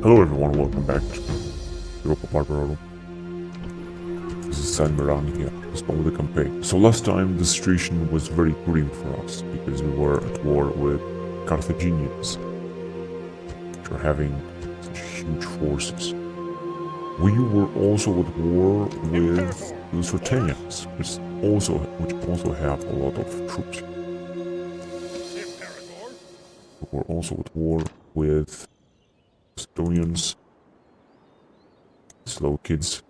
Hello everyone, welcome back to Europa Barbarorum. This is San Miran here, just over the campaign. So last time the situation was very grim for us, because we were at war with Carthaginians, which are having such huge forces. We were also at war with the Lusitanians, which also have a lot of troops. We were also at war with Estonians, slow kids,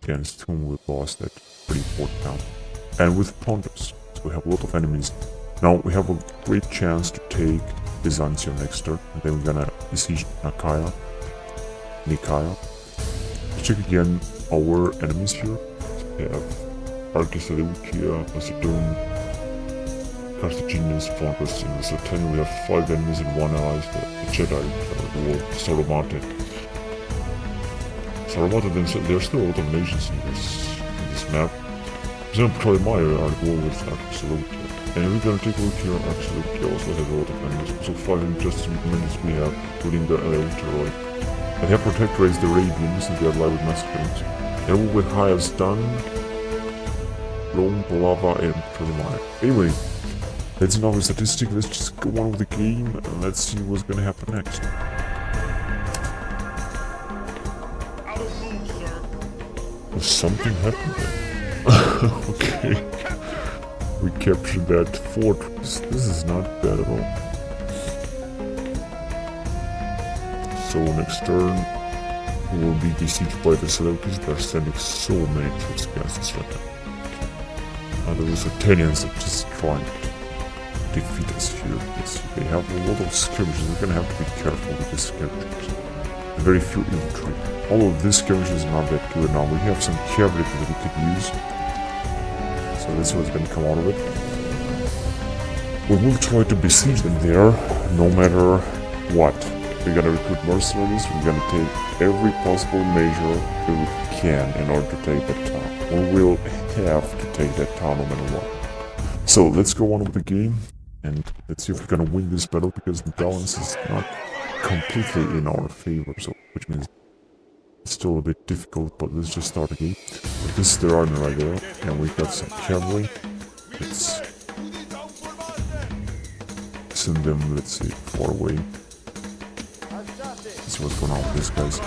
against whom we lost that pretty important town, and with Pontus. So we have a lot of enemies. Now we have a great chance to take Byzantium next turn, and then we're gonna besiege Nicaea. Check again our enemies here. We have Seleucia, Macedon, Carthaginians, Pontus, and Lusitania. We have 5 enemies and 1 ally, the Jedi, the war, Saromate. Saramata themselves, there are still a lot of nations in this map. For example, Ptolemaios are at war with Seleucia. And we're gonna take a look here, Seleucia also has a lot of enemies, also 500 just as many as we have, including the Eleuteroi. And their protector is the Arabians, and they are allied with Macedonians. And with Hayastan, Rome, Palava, and Ptolemaios. Anyway, that's enough of statistic, let's just go on with the game, and let's see what's gonna happen next. Something happened there. Okay. We captured that fortress. This is not bad at all. So next turn, we will be besieged by the Seleucids. They're sending so many troops against us right now. And the Lusitanians are just trying to defeat us here. Yes, they have a lot of skirmishes. We're gonna have to be careful with the skirmishes. Very few infantry. All of this skirmish is not that good now. We have some cavalry that we could use. So let's see what's gonna come out of it. We will try to besiege them there, no matter what. We're gonna recruit mercenaries, we're gonna take every possible measure that we can in order to take that town. We will have to take that town no matter what. So let's go on with the game, and let's see if we're gonna win this battle, because the balance is not completely in our favor, so which means it's still a bit difficult, but let's just start again. But this is their army right there, and we've got some cavalry. Let's send them, let's see, far away. Let's see what's going on with these guys.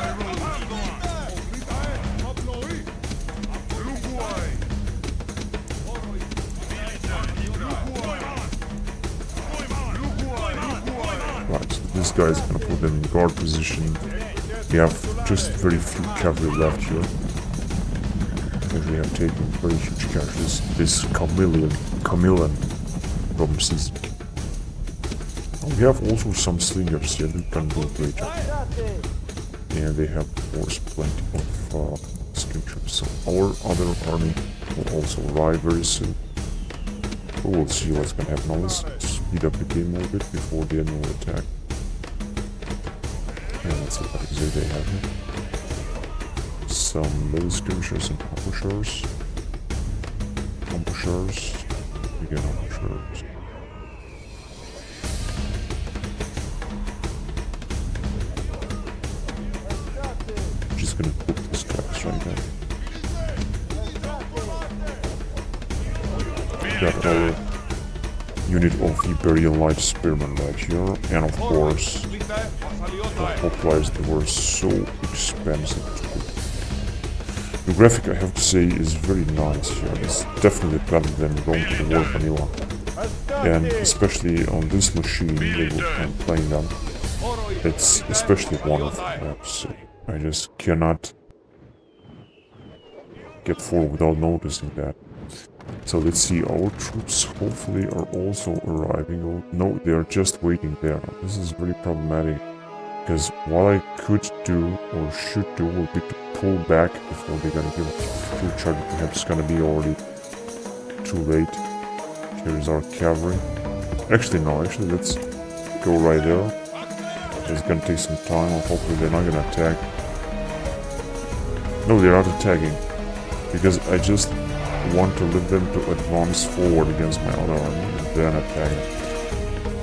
Right, so this guy's gonna put them in guard position. We have just very few cavalry left here. And we have taken very huge charges. This chameleon from season. We have also some slingers here who can do a great job. And they have, of course, plenty of skirmishers. So our other army will also arrive very soon. We'll see what's gonna happen. Now let's speed up the game a little bit before the enemy will attack. And let's see what exactly they have here. Some little skirmishers and ambushers. Again, ambushers. Just gonna put these guys right there. Got our unit of Iberian light spearmen right here, and of course the hoplites that were so expensive. The graphic, I have to say, is very nice here. It's definitely better than going to the war vanilla, and especially on this machine that I'm playing on, it's especially wonderful, I have to say. I just cannot get forward without noticing that. So let's see, our troops hopefully are also arriving. Oh, no, they are just waiting there. This is very problematic, because what I could do or should do would be to pull back before they're gonna give a full charge. Perhaps it's gonna be already too late. Here's our cavalry. Actually, no, let's go right there. It's gonna take some time, or hopefully they're not gonna attack. No, they're not attacking, because I just want to leave them to advance forward against my other army and then attack.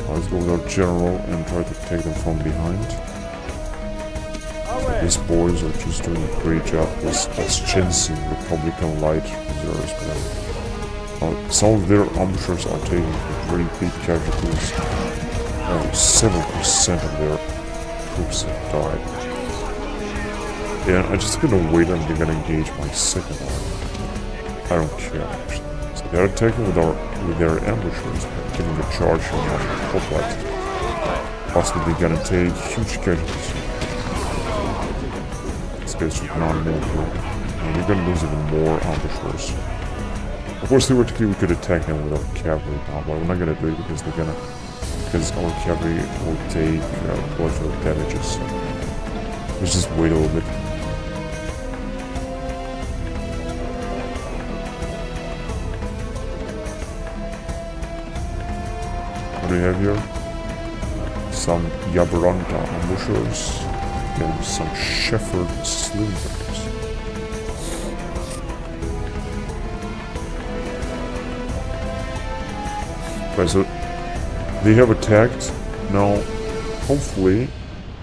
Let's go with our general and try to take them from behind. these boys are just doing a great job with chincing Republican light reserves, man. Some of their ambushers are taking very big casualties. 7% of their troops have died. And I'm just gonna wait until they're gonna engage my second army. I don't care, actually. So they're attacking with their ambushers, giving a charge on our hoplites. Possibly they're gonna take huge casualties. These guys should not move here. And we're gonna lose even more ambushers. Of course, theoretically, we could attack them with our cavalry now, but we're not gonna do it because our cavalry will take quite a lot of damages. Let's just wait a little bit. What do we have here? Some Yabaranta ambushers and some Shepherd slingers. Right, so they have attacked. Now, hopefully,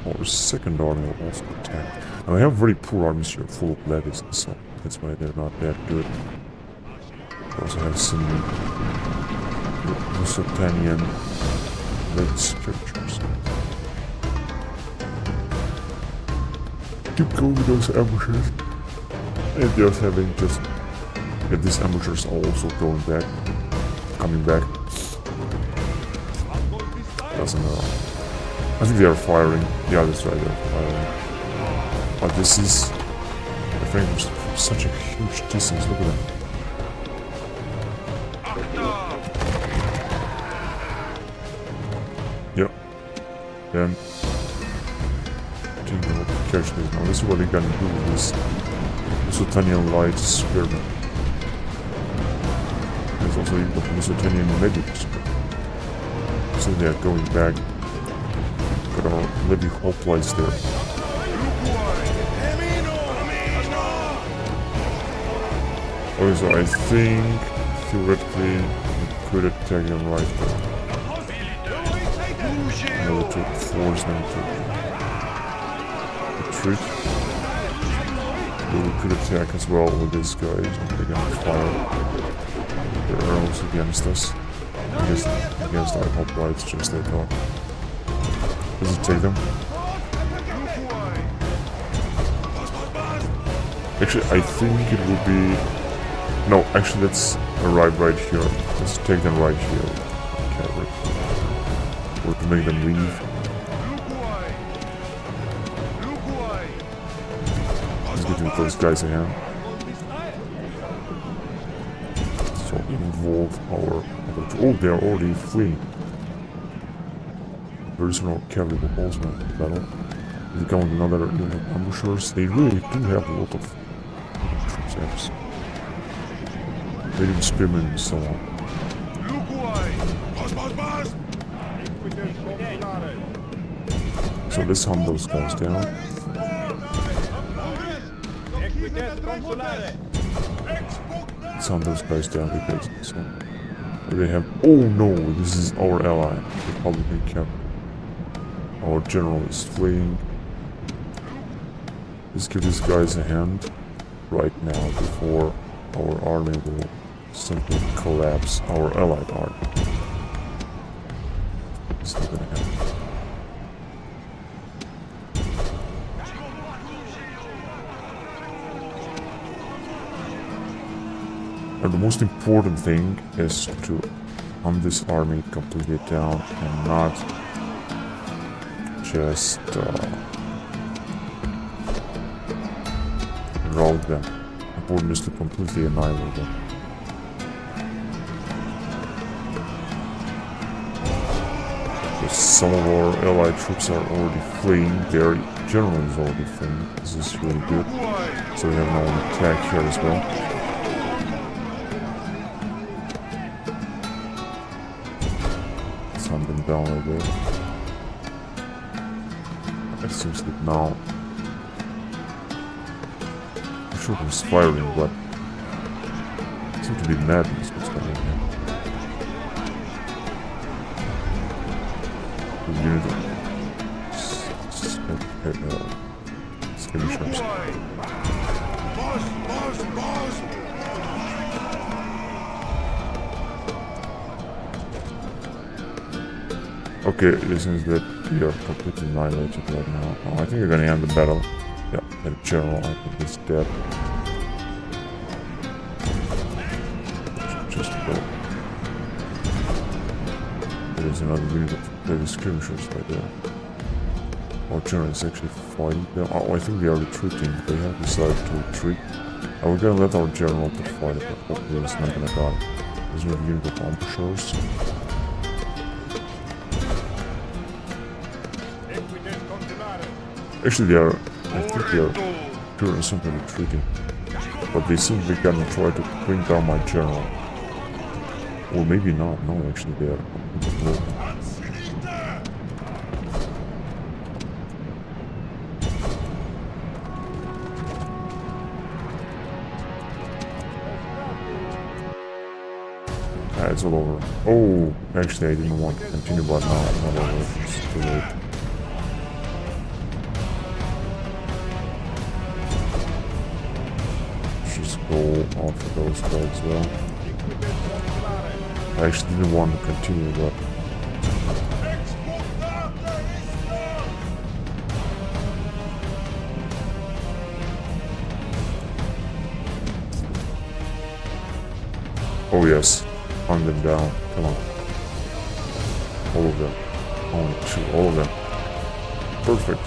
our second army will also attack. Now, we have very poor armies here, full of levies, so that's why they're not that good. We also have some Mesopotamian red scriptures. Keep going with those ambushers. And just having just... Yeah, these ambushers are also coming back. Doesn't matter. I think they are firing. Yeah, that's right, they're firing. But this is... I think from such a huge distance, look at that. Yep. Then... Catch this now. This is what they're gonna do with this Mesopotamian light spearman. There's also the Mesopotamian medic spearman. So they are going back. Got our levy hoplites there. Okay, so I think theoretically we could attack them right there. In order to force them to retreat. But we could attack as well with these guys, and they're gonna fire their arrows against us. Against our hoplites, just like that. Does it take them? Actually, I think it will be... No, actually, let's arrive right here. Let's take them right here. Cavalry. Or to make them leave. Let's get with those guys again. So involve our... Oh, they are already fleeing. There is no cavalry also in the battle. They come with another unit of ambushers. They really do have a lot of troops. Native spearmen and so on. So let's hunt those guys down. Let's hunt those guys down because so they have... Oh no, this is our ally, the Republican cavalry. Our general is fleeing. Let's give these guys a hand right now before our army will simply collapse, our allied army. It's not gonna happen. And the most important thing is to hunt this army completely down and not just rout them. Important is to completely annihilate them. Because some of our allied troops are already fleeing, their general is already fleeing. This is really good. So we have now an attack here as well. Let's hunt them down right there. It seems that now... I'm sure who's firing, but... It seems to be madness what's going on here. The unit of... skirmishers. Okay, it seems that we are completely annihilated right now. Oh, I think we're gonna end the battle. Yeah, the general, I think, is dead. Just go. There's another unit of heavy skirmishers right there. Our general is actually fighting them. Oh, I think they are retreating. They have decided to retreat. And we're gonna let our general to fight it, but hopefully he's not gonna die. There's another unit of ambushers. Actually, they are. I think they are currently simply retreating. But they seem they're gonna try to bring down my general. Or maybe not. No, actually, they are completely broken. It's all over. Oh, actually, I didn't want to continue, but now it's not over. It's too late. Just go off of those guys as well. I actually didn't want to continue, but oh yes, hunt them down. Come on, all of them. Only two, all of them. Perfect.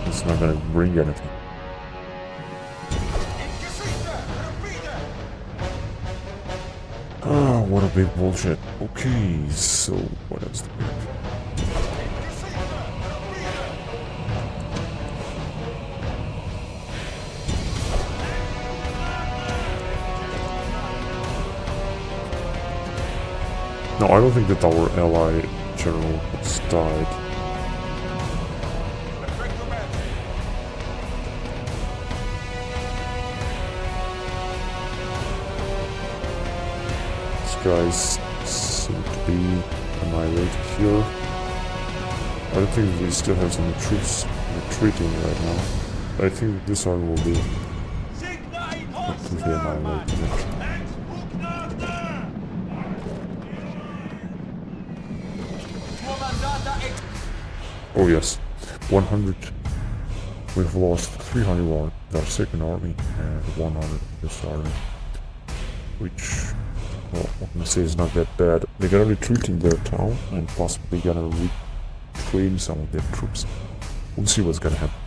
It's not gonna bring anything. Oh, what a big bullshit. Okay, so what else do we have? No, I don't think that our ally general has died. These guys seem to be annihilated here. I don't think we still have some troops retreating right now. I think this army will be completely annihilated actually. Oh yes, 100. We've lost 300 with our second army and 100 this army. Which, well, what can I say is not that bad. They're gonna retreat in their town and possibly gonna retrain some of their troops. We'll see what's gonna happen.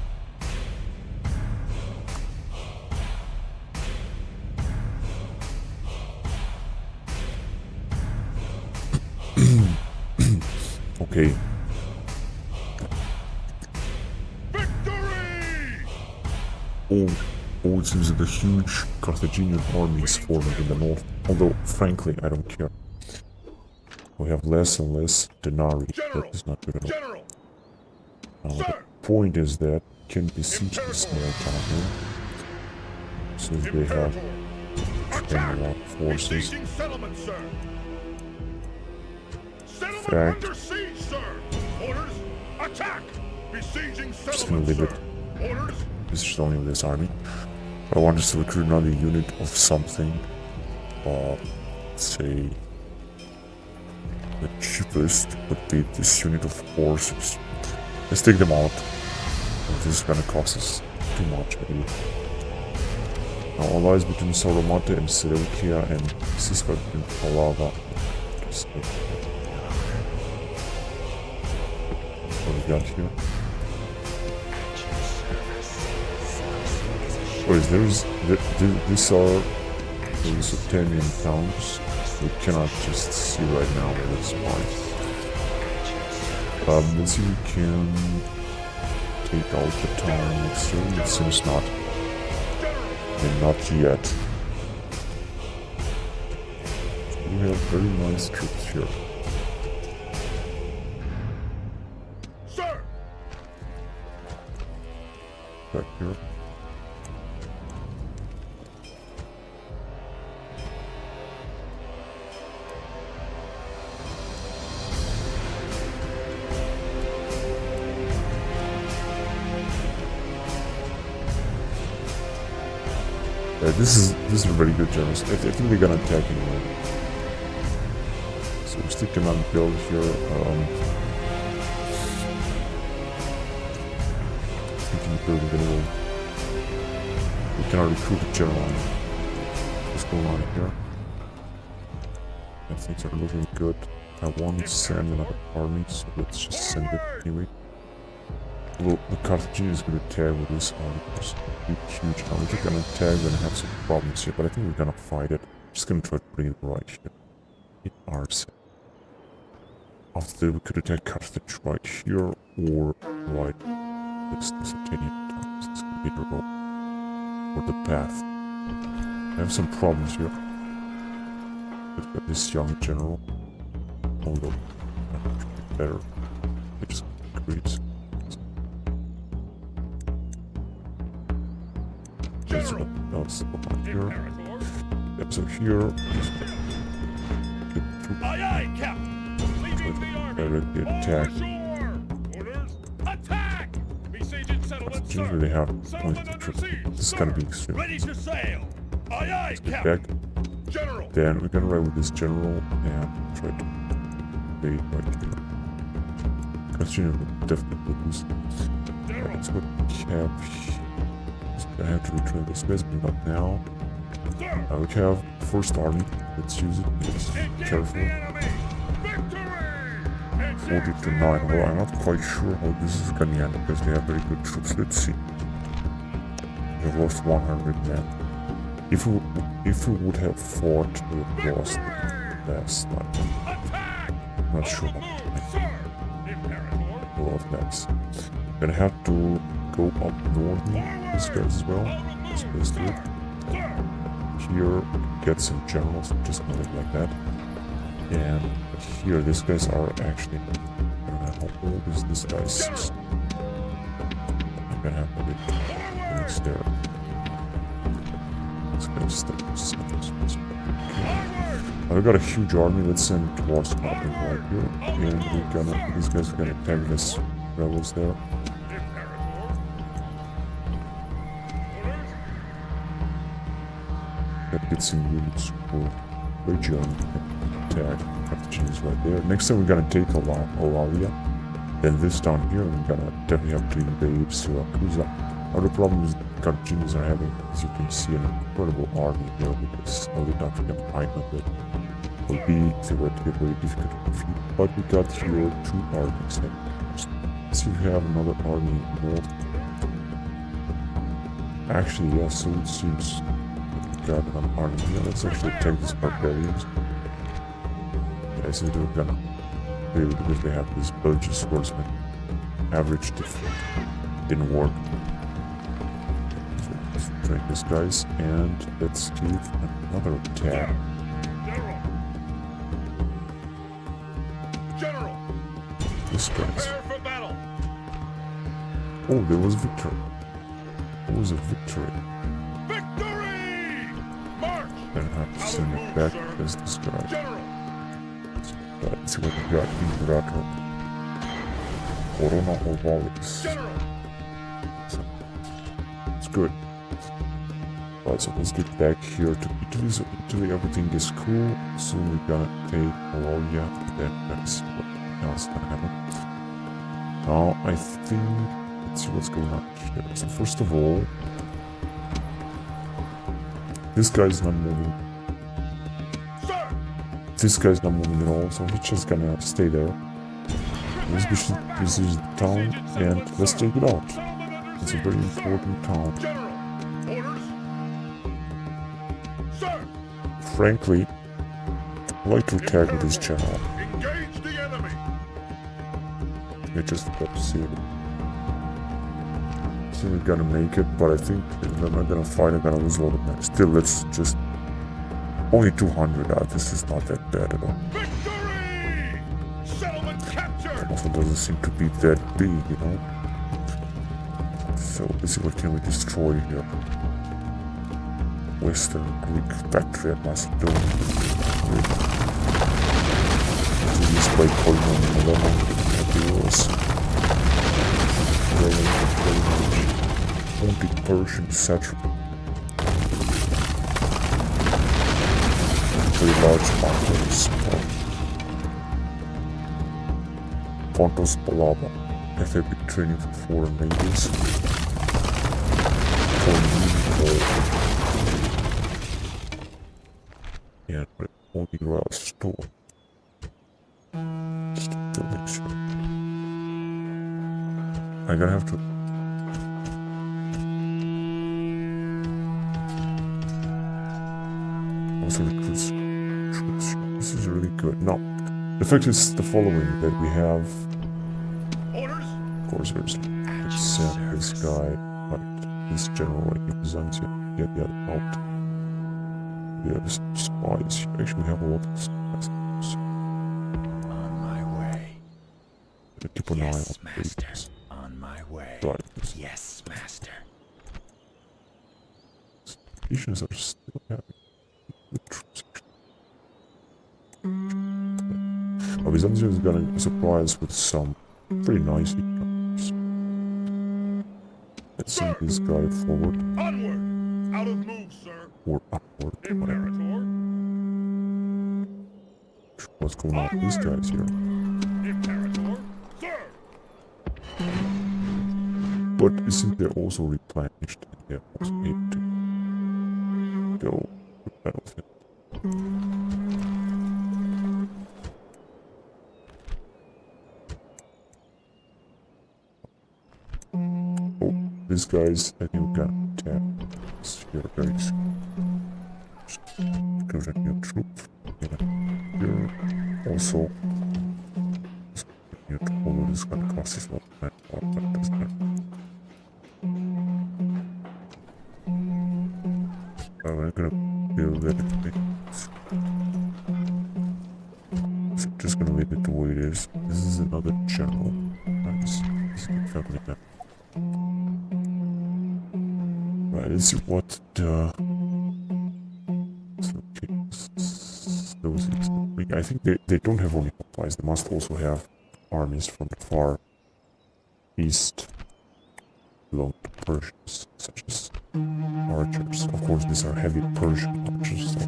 Okay. Oh, it seems that a huge Carthaginian army is forming in the north. Although, frankly, I don't care. We have less and less denarii. That is not good at all. Now, the point is that we can besiege this small town here. Since they have trained a lot of forces. In fact, just gonna leave it. This is only this army. I want us to recruit another unit of something. Let's say the cheapest would be this unit of horses. Let's take them out. This is gonna cost us too much, maybe. Now, allies between Sauromate and Seleucia and Sisva between Palava. What we got here? Oh, these are the Mesopotamian towns. We cannot just see right now where it's fine. Let's see if we can take out the town next turn. It seems not. And not yet. We have very nice troops here. Sir! Back here. This is a very good general. I think they're gonna attack anyway. So we're sticking on build here. Thinking building anyway. We cannot recruit a general. What's going on here? Things are looking good. I want to send another army, so let's just send it anyway. Well, the Carthaginians are going to tag with this army. It's huge army. They're going to tag, we're going to have some problems here, but I think we're going to fight it. Just going to try to bring it right here. In our set. After that, we could attack Carthage right here, or right this Italian times. This is going to be the road, or the path. I have some problems here. We've got this young general. Although, better. It just agrees. There's nothing else over here. Yep, so here. Directly attack. Usually they have points to trip. This is gonna be extreme. Let's get back. Then we're gonna ride with this general and try to bait right here. Continue will definitely lose. Alright, that's what we have. I have to retrain this guys, but not now. We have first army. Let's use it. Just careful. 40 to 9. Well, I'm not quite sure how this is gonna end because they have very good troops. Let's see. We have lost 100 men. If we would have fought, we would have lost last time. I'm not sure. A lot of maps. Gonna have to go up north with these guys as well. Let's do it. Here, get some generals, just move it like that. And here, these guys are actually. I don't know how old is this guy? I'm gonna have to be next there. It's gonna step. I've got a huge army. Let's send it towards Scotland right here, and we're gonna. These guys are gonna attack this rebels there. That gets some units for Legion attack. Carthaginians right there. Next time we're gonna take Olalia. Then this down here, we're gonna definitely have to invade Syracuse. Now the problem is Carthaginians are having, as you can see, an incredible army here because all the Dutch can fight with it. Will be theoretically very difficult to defeat. But we got here 2 armies. Let's see if we have another army north. Actually, yeah, so it seems got an army here. Let's actually take these barbarians. Yeah, so they're gonna do because they have this Belgian swordsman. Average defeat didn't work. So let's train these guys and let's do another attack. This guy's. Oh, there was victory. There was a victory. Then I have to send it back because this guy. Let's see what we got. Imperator. Corona Ovalis. So, it's good. Alright, so let's get back here to Italy. So Italy, everything is cool. Soon we're gonna take Bologna. Then let's see what else gonna happen. Now I think let's see what's going on here. So first of all, this guy's not moving. This guy's not moving at all, so he's just gonna stay there. This is the town, and let's take it out. It's a very important town. Frankly, I like to attack with this general. I just got to see it. So we're gonna make it, but I think if I'm not gonna fight, I'm gonna lose a lot of men. Still, let's just... Only 200 out, this is not that bad at all. It also doesn't seem to be that big, you know? So, let's see what can we destroy here. Western Greek factory at Macedonia. Used by Colman in 1100 euros. Only Persian settlement. very large mountains. Pontos Palava. Effective training for foreign navies. Yeah, but only royal store. Still make sure. I'm gonna have to. Also recruits troops. This is really good. Now, the fact is the following that we have. Orders? Of course, there's let's send this guy, like this general, like in Byzantium, get the other out. We have some spies. Actually, we have a lot of spies. On my way. Keep an eye Yes, on master. these. On my way. Right. Yes, master. Nations are still having the troops. Byzantium is gonna surprise with some pretty nice economies. Let's send this guy forward Onward! Out of move, sir. or upward. Whatever. Imperator. What's going on with these guys here? Imperator. Sir! But isn't there also replenished? They're also able to go to the battlefield. Oh, these guys, I think we can attack us here very soon. Because a new troop. Yeah. Here also. New troop, although this is gonna cost us a lot of manpower, but it doesn't matter. I'm gonna build that anyway. So I'm just gonna leave it the way it is. This is another general. Nice. This is a family man. Right, let's see what the... I think they don't have only supplies, they must also have armies from the far east belong to Persians, such as archers. Of course, these are heavy Persian archers, so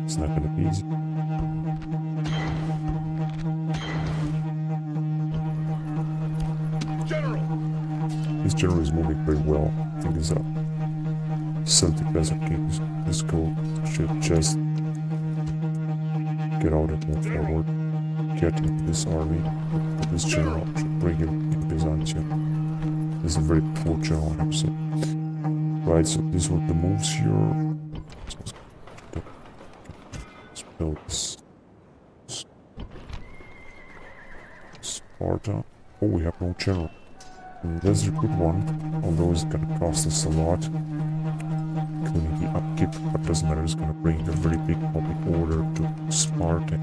it's not gonna be easy. General! This general is moving very well. I think it's a Celtic Desert Kings. Let's go. Should just get out and move forward. Get into this army. This general should bring him in Byzantium. This is a very poor general, I have to say. Right, so these were the moves here. Let's build this. Sparta. Oh, we have no general. That's a good one, although it's gonna cost us a lot. Including the upkeep, but doesn't matter, it's gonna bring a very big public order to Sparta.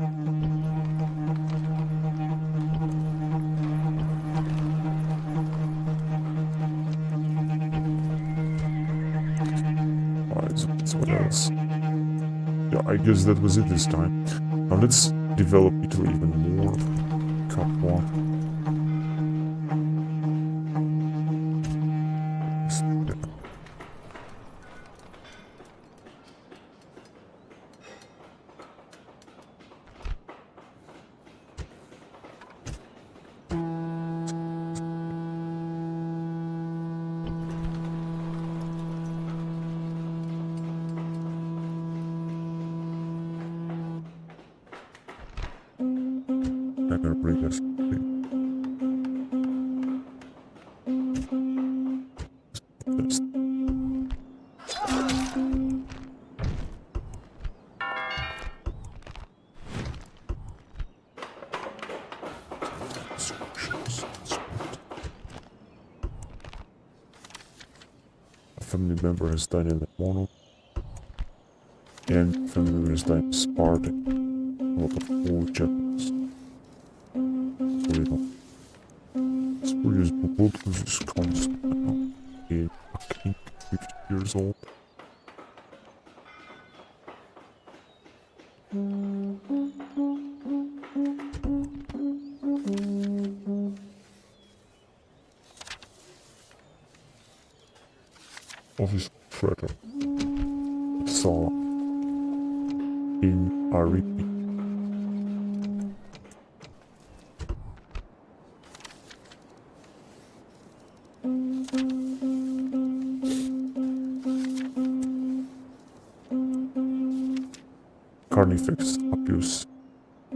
Alright, so what else? Yeah, I guess that was it this time. Now let's develop Italy even more. Capua. I'm gonna bring us. This. A family member has died in the mono, and a family member has died in Sparta. A lot of old Japanese. Spurious Bubultus is constant now. A fucking 50 years old. Office Frederick. Saw. in Ariki. Carnifex appears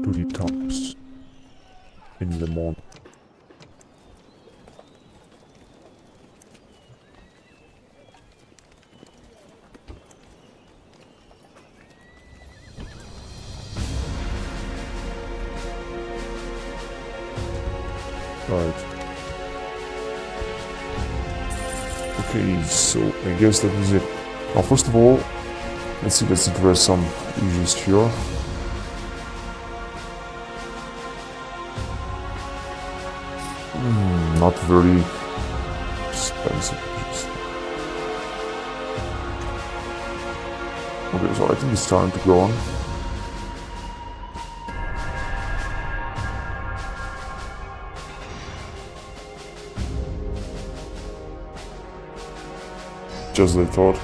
to the towers in the morning. Right. Okay, so I guess that was it. Now, first of all, let's address some issues here. Not very expensive issues. Okay, so I think it's time to go on. Just as I thought.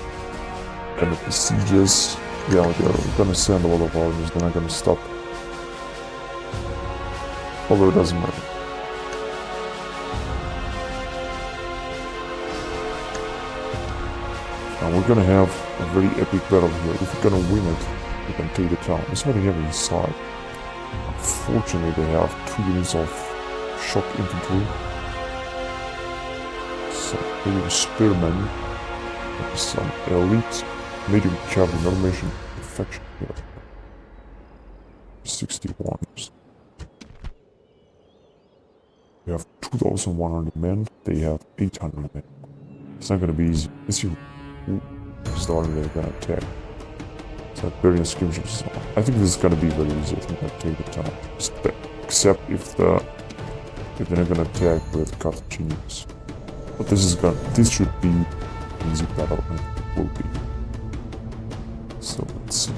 And the sieges, yeah, they're gonna send a lot of armies, they're not gonna stop. Although it doesn't matter. And we're gonna have a very epic battle here. If we're gonna win it, we can take the town. That's what they have inside. Unfortunately, they have 2 units of shock infantry. Some heavy spearmen. Some elite medium cavalry, not mention perfection here. 61. We have 2,100 men, they have 800 men. It's not gonna be easy. Let's see who starting they're gonna attack. It's like various skirmishes. I think this is gonna be very easy. I think I'll take the time. Except if they're not gonna attack with Carthaginians. But this should be easy battle, and it will be. So let's see.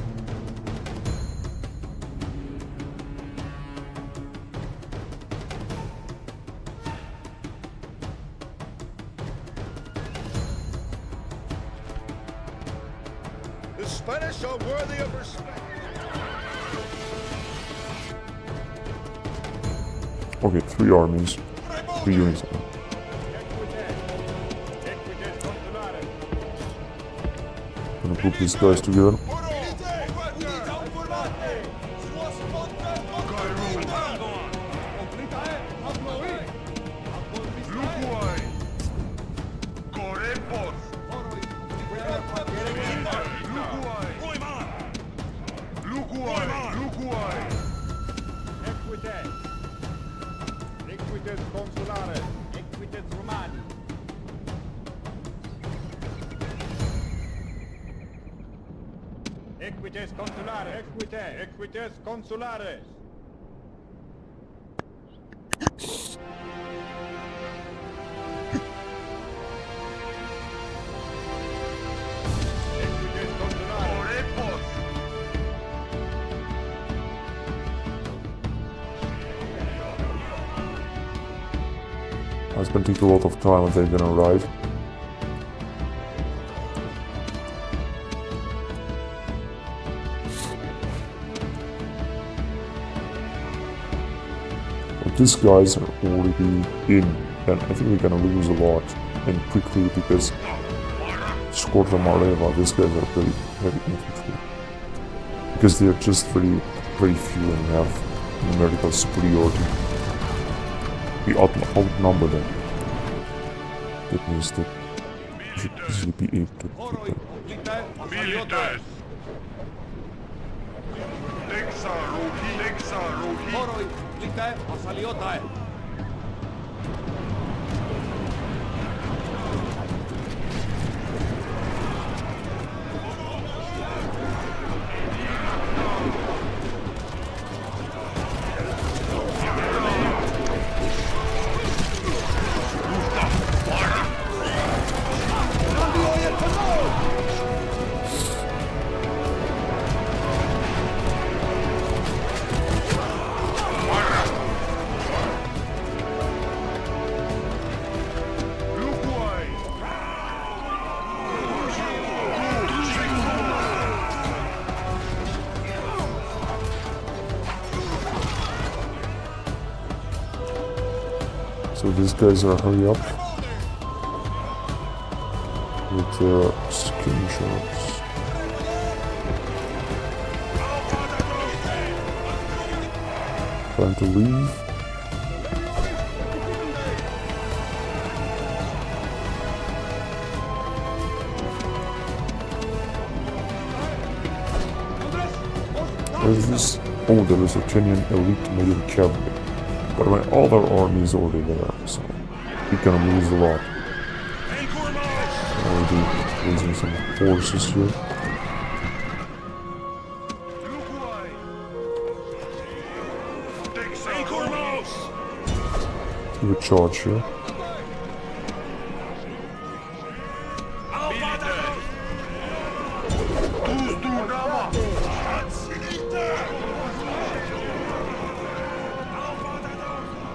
The Spanish are worthy of respect. Okay, 3 armies, 3 units. Gonna group these guys together. Equites consulares. Equites consulares. It's gonna take a lot of time if they're gonna arrive. But these guys are already in, and I think we're gonna lose a lot, and quickly, because Squadron Mareva, these guys are very heavy infantry. Because they're just very, very few and have numerical superiority. We outnumber them. That means that we should easily be able to keep them. Militares. So these guys are hurry up with their skin shots. Time to leave. Where's this? Oh, there is a Kenyan elite medium cavalry. But my other army is already there, so we're gonna lose a lot. Already losing some horses here. Do a charge here.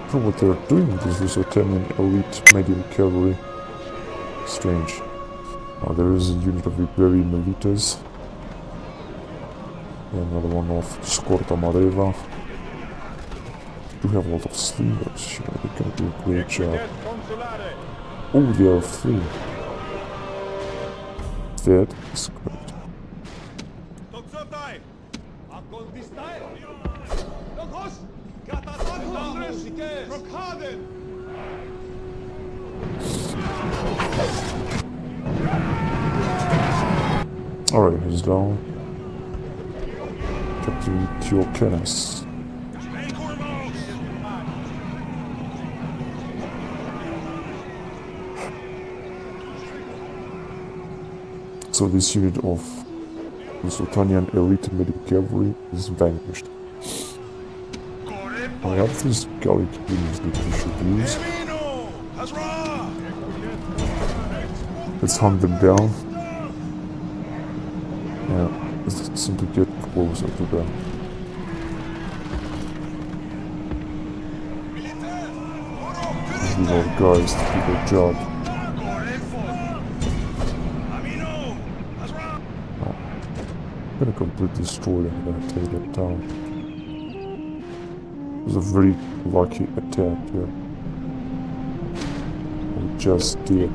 I don't know what they're doing with this Russotanian elite medium cavalry. Strange. There is a unit of Iberian militas. Another one of Scorta Mareva. We have a lot of slingers here. They can do a great job. Oh, there are 3. That is great. Alright, he's down. Captain Theokenes. So this unit of the Sultanian elite medium cavalry is vanquished. I have these Gallic units that we should use. Let's hunt them down. Yeah, let's simply get closer to them. Need our guys to do their job. I'm gonna completely destroy them, I'm gonna take them down. It was a very lucky attack here. We just did.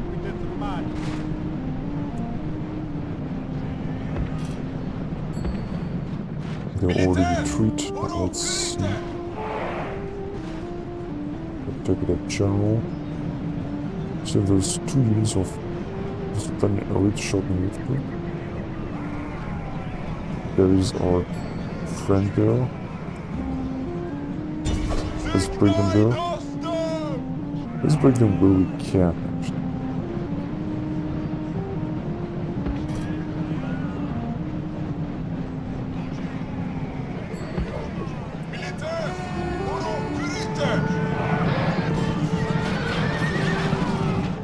They already retreat, but let's see. Take that general. So there's 2 units of Sultanian elite shooting infantry. There is our friend there. Let's break them there. Let's break them where we can, actually.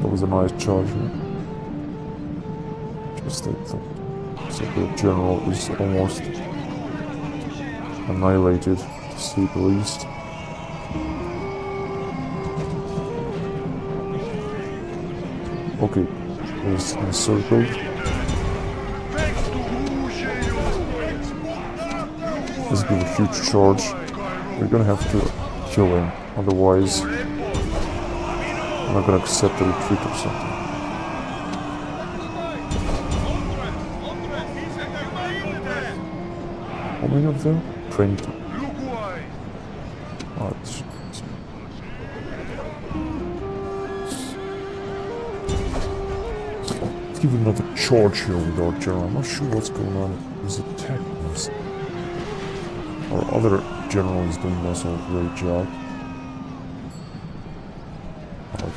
That was a nice charge here. Just like that. So the general is almost annihilated, to say the least. Okay, he's encircled. Let's give a huge charge. We're gonna have to kill him, otherwise I'm not gonna accept a retreat or something. How many of them? 20. Oh, let's give another charge here with our general. I'm not sure what's going on with his attack. Our other general is doing also a great job.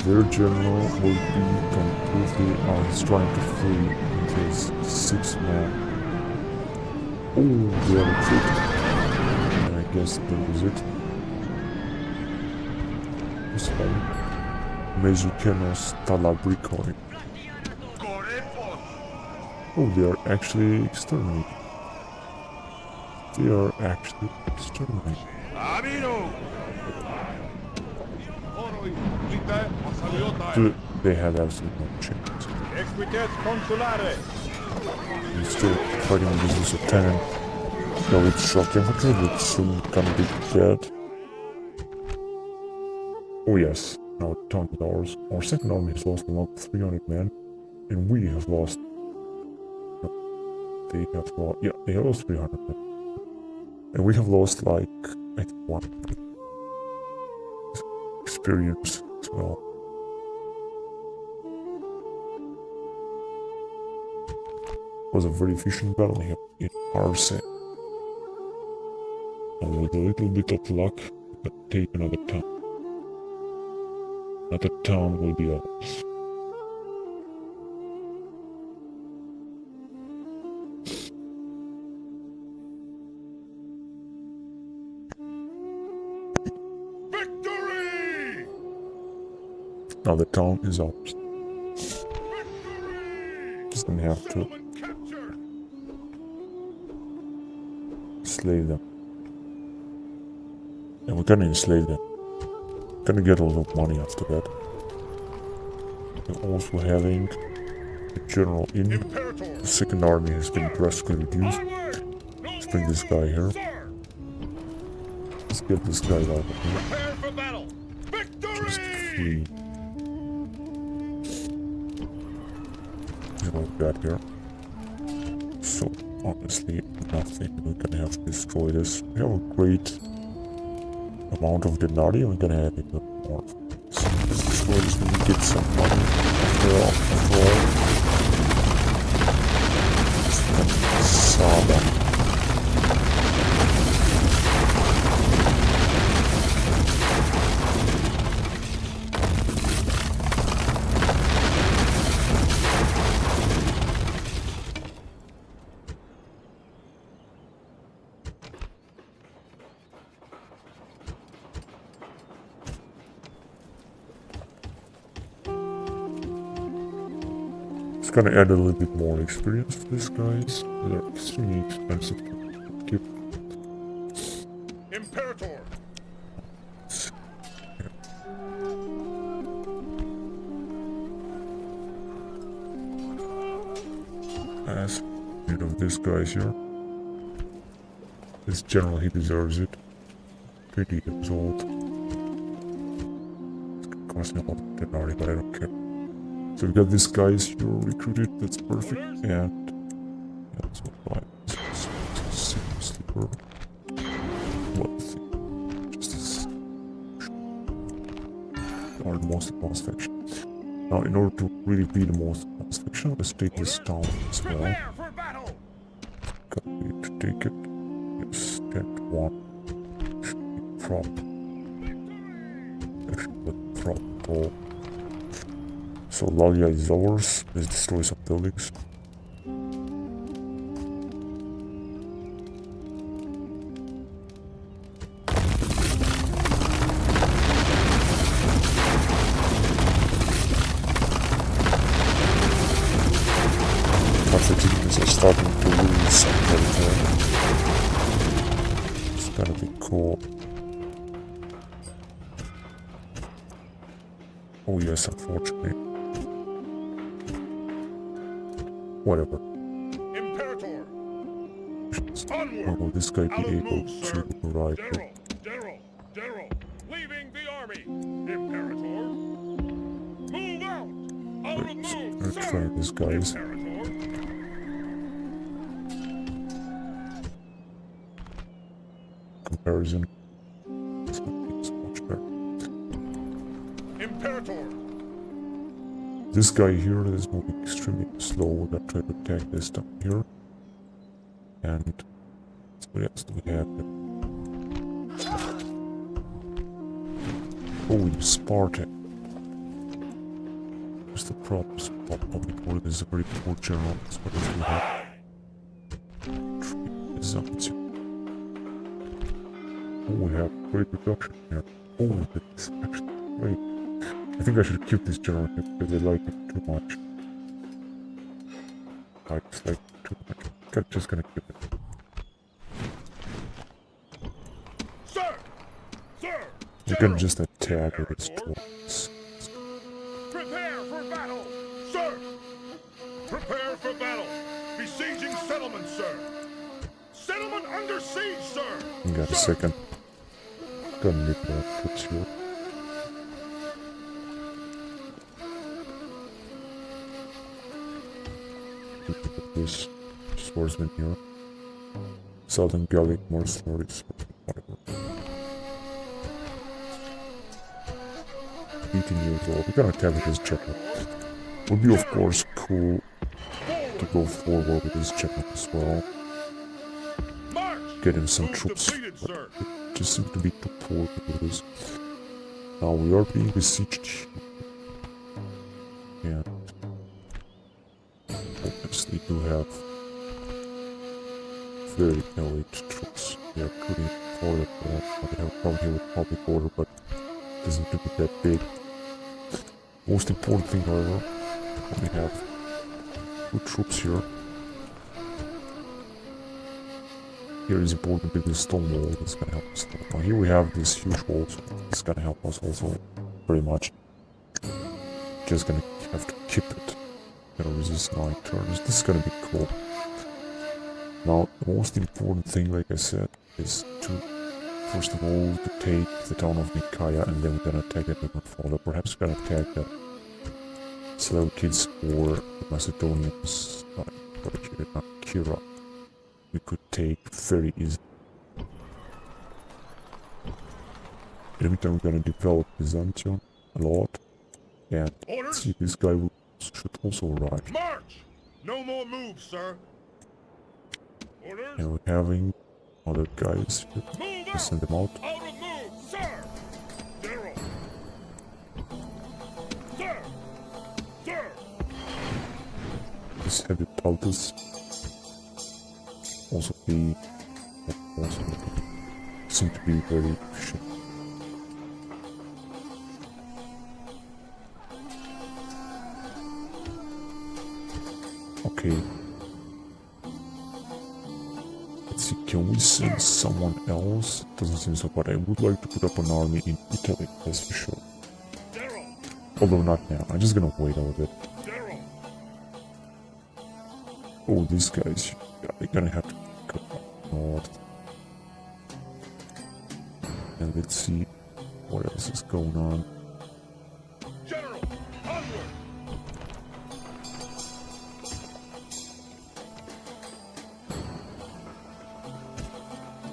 Their general will be completely he's trying to flee with his 6 man. Oh, they are retreating. And I guess that was it. This one. Mezukenos Talabrikoi. Oh, they are actually exterminated. They are actually exterminated. They had absolutely no chance. He's still fighting with this lieutenant. No, it's shocking. But soon gonna be dead. Oh yes, Now the town is ours. Our second army has lost about 300 men, and we have lost. No, they have lost. Yeah, they have lost 300 men, and we have lost like 81 experience as well. It was a very efficient battle here in Arce. And with a little bit of luck, we can take another town. Another town will be ours. Victory! Now the town is ours. Victory! Just gonna have to Settlement captured! slay them. And we're gonna enslave them. Gonna get a lot of money after that. We're also having a general in. Imperator! The second army has been drastically reduced. Onward! No Let's bring more this guy here. Sir! Let's get this guy out of here. Prepare for battle! Just Victory! free. Like that here. So honestly, nothing. We're gonna have to destroy this. We have a great amount of denarii. We're gonna have even more. So let's destroy this when we get some money. After all. Saba. It's gonna add a little bit more experience to these guys. They're extremely expensive to keep. Imperator! As rid of this guys here. This general, he deserves it. 20 years old. It's gonna cost me a lot of denarii, but I don't care. So we got these guys here recruited, that's perfect, and yeah, that's what I sleeper. What just as are the most advanced faction. Now in order to really be the most advanced faction, let's take this town as well. Prepare for battle! Got me to take it. Yes, 10 to 1. Should be prop. Actually with prop goal. So Lalia is ours. Let's destroy some buildings. Carthaginians are starting to lose some territory. It's gonna be cool. Oh yes, unfortunately. Whatever. Imperator! When will this guy be able to ride? General! Leaving the army! Imperator! Move out! Out of move, Let's sir! try these guys. Imperator! Comparison. This one is much better. Imperator! This guy here is moving extremely slow. We're gonna try to attack this down here. And what else do we have here? Oh, Spartan. What's the problem? Spartan is a very poor general. That's what else we have. Oh, we have great reduction here. Oh, that's actually great. I think I should keep this general here because I like it too much. I just like it too much. I'm just gonna keep it. Sir! Sir! We're gonna just attack with its tools. Prepare for battle! Sir! Prepare for battle! Besieging settlement, sir! Settlement under siege, sir! Got a second. Gonna need more troops here. this swordsman here. Southern Gallic mercenaries, whatever. 18 years old. We're gonna attack with this chapter. Would be of course cool to go forward with this chapter as well. Get him some troops. But it just seems to be too poor to do this. Now we are being besieged. And obviously do have very elite troops. They are pretty far up there. They have a problem here with public order, but it doesn't seem to be that big. Most important thing, however, we have good troops here. Here is important to build this stone wall. That's gonna help us. Now here we have this huge wall, so it's gonna help us also very much. Just gonna have to keep it. Gonna resist 9 turns. This is gonna be cool. Now the most important thing, like I said, is to first of all to take the town of Nicaea, and then we're gonna attack it with Follow. Perhaps we're gonna attack the Seleucids or the Macedonians, Kira. We could take very easily. In the meantime, we're gonna develop Byzantium a lot, and see this guy should also arrive. March! No more moves, sir. Orders? And we're having other guys here. Let's send them out. Out of move, sir! General! Sir! Sir! This heavy Paltus. Also seem to be very efficient. Okay. Let's see, can we send someone else? Doesn't seem so, but I would like to put up an army in Italy, that's for sure. General! Although not now, I'm just gonna wait a little bit. General! Oh, these guys, yeah, they're gonna have to go up north. And let's see what else is going on. General! Onward!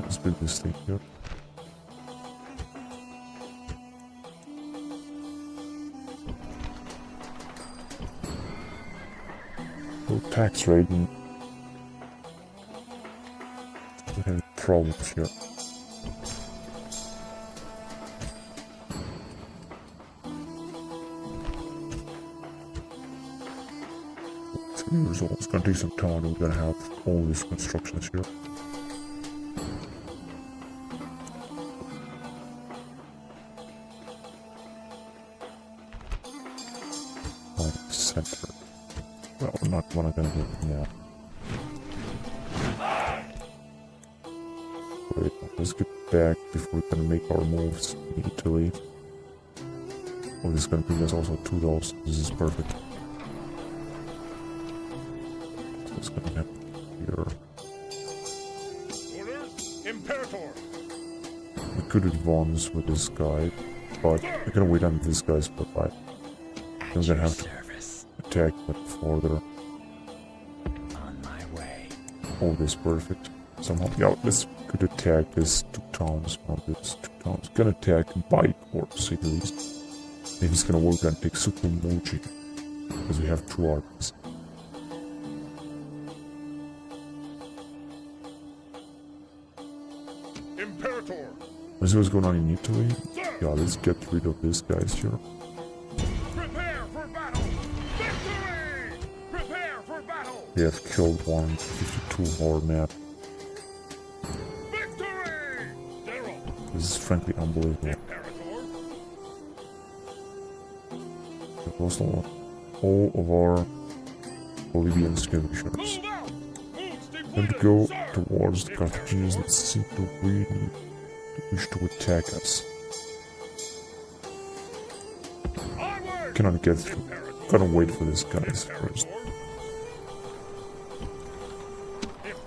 Let's build this thing here. Oh, tax rating. We have problems here. Years old. It's gonna take some time. We're gonna have all these constructions here. Center. Well, we're not gonna do it now. Wait, let's get back before we can make our moves in Italy. Oh, this is gonna bring us also 2 dollars. This is perfect. So it's gonna happen here. Orders? Imperator! We could advance with this guy, but we're gonna wait until this guy's survive. Then we're gonna have to attack but further. On my way. Oh, this is perfect. Somehow, yeah, let's could attack these 2 towns. One of these 2 towns. Gonna attack Baikonur, to say the least. If it's gonna work, gonna take Sukumoji, because we have 2 armies. Imperator! Let's see what's going on in Italy. Yeah, let's get rid of these guys here. Prepare for battle! Victory! Prepare for battle! They have killed 152 our map. Victory! General! This is frankly unbelievable. Imperator! We've lost all of our Bolivian skirmishers. Move out! Moves Time depleted! to go Sir! towards the Carthaginians that seem to really wish to attack us. Onward! Cannot get through. Imperator! Gotta wait for these guys first. Imperator!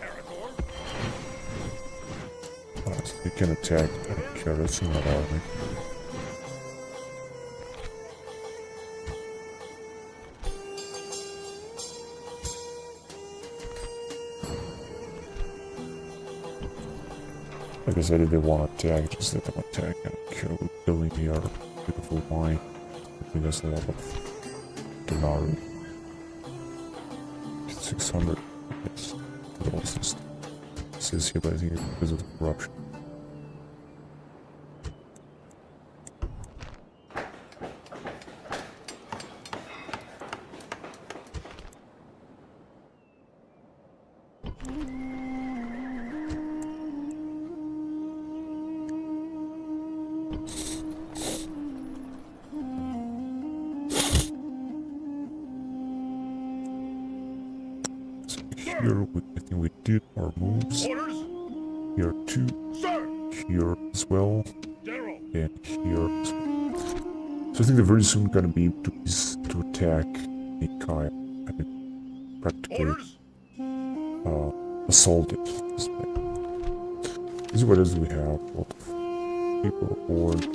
They can attack. I don't care, that's not army. Like I said, if they want to attack, just let them attack. I don't care. We're building here. Beautiful mine. Giving us a lot of denarii. 600. Yes. That also says here, but I think it's because of the corruption. Here, I think we did our moves. Orders, Here too. sir. Here as well. General. And here as well. So I think they're very soon gonna be able to attack Nikai. I mean, practically Orders. assault it. This way. This is what else we have. A lot of people aboard.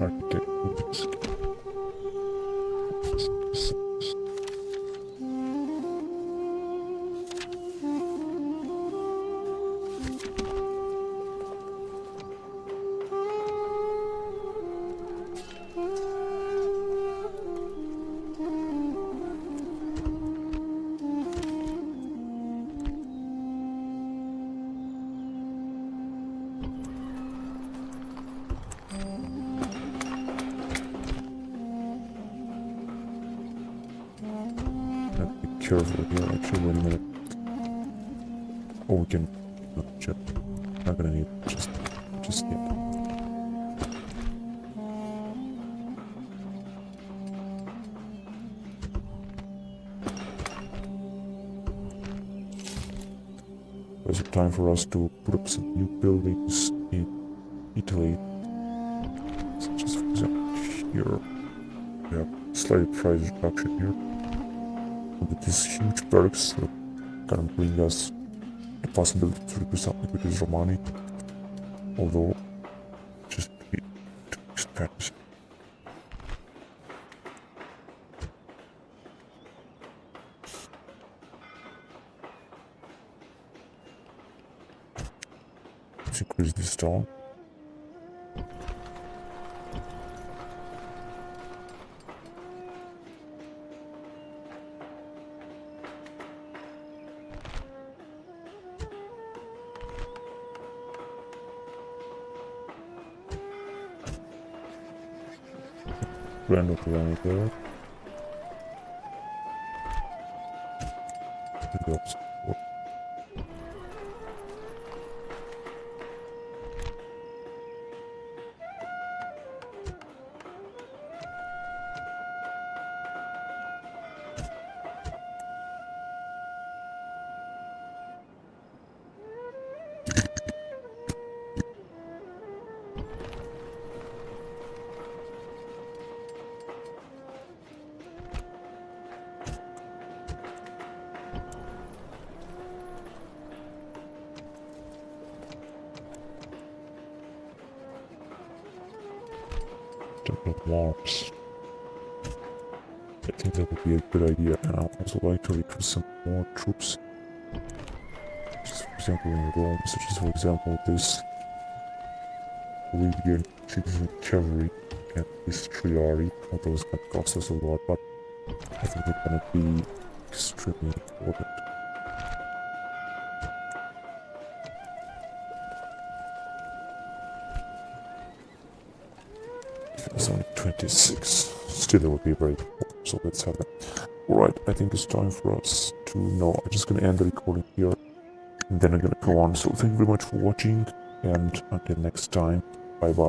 Architect. Careful here, actually, wait a minute. Oh, we can... No, just, not gonna need it, just yet. There's a time for us to put up some new buildings in Italy. Such as, for example, here. We have slight price reduction here. With these huge perks that kind of bring us the possibility to do something with this Romani, although just be too expensive. Let's increase this down. Grand Operation there. Temple of Warps. I think that would be a good idea, and I would also like to recruit some more troops. Just for example in Rome, such as for example this Libyan citizen cavalry and this Triari, although it's gonna cost us a lot, but I think they're gonna be extremely important. It's only 26. Still, it would be very important, so let's have that. Alright, I think it's time for us to... No, I'm just gonna end the recording here, and then I'm gonna go on. So thank you very much for watching, and until next time, bye bye.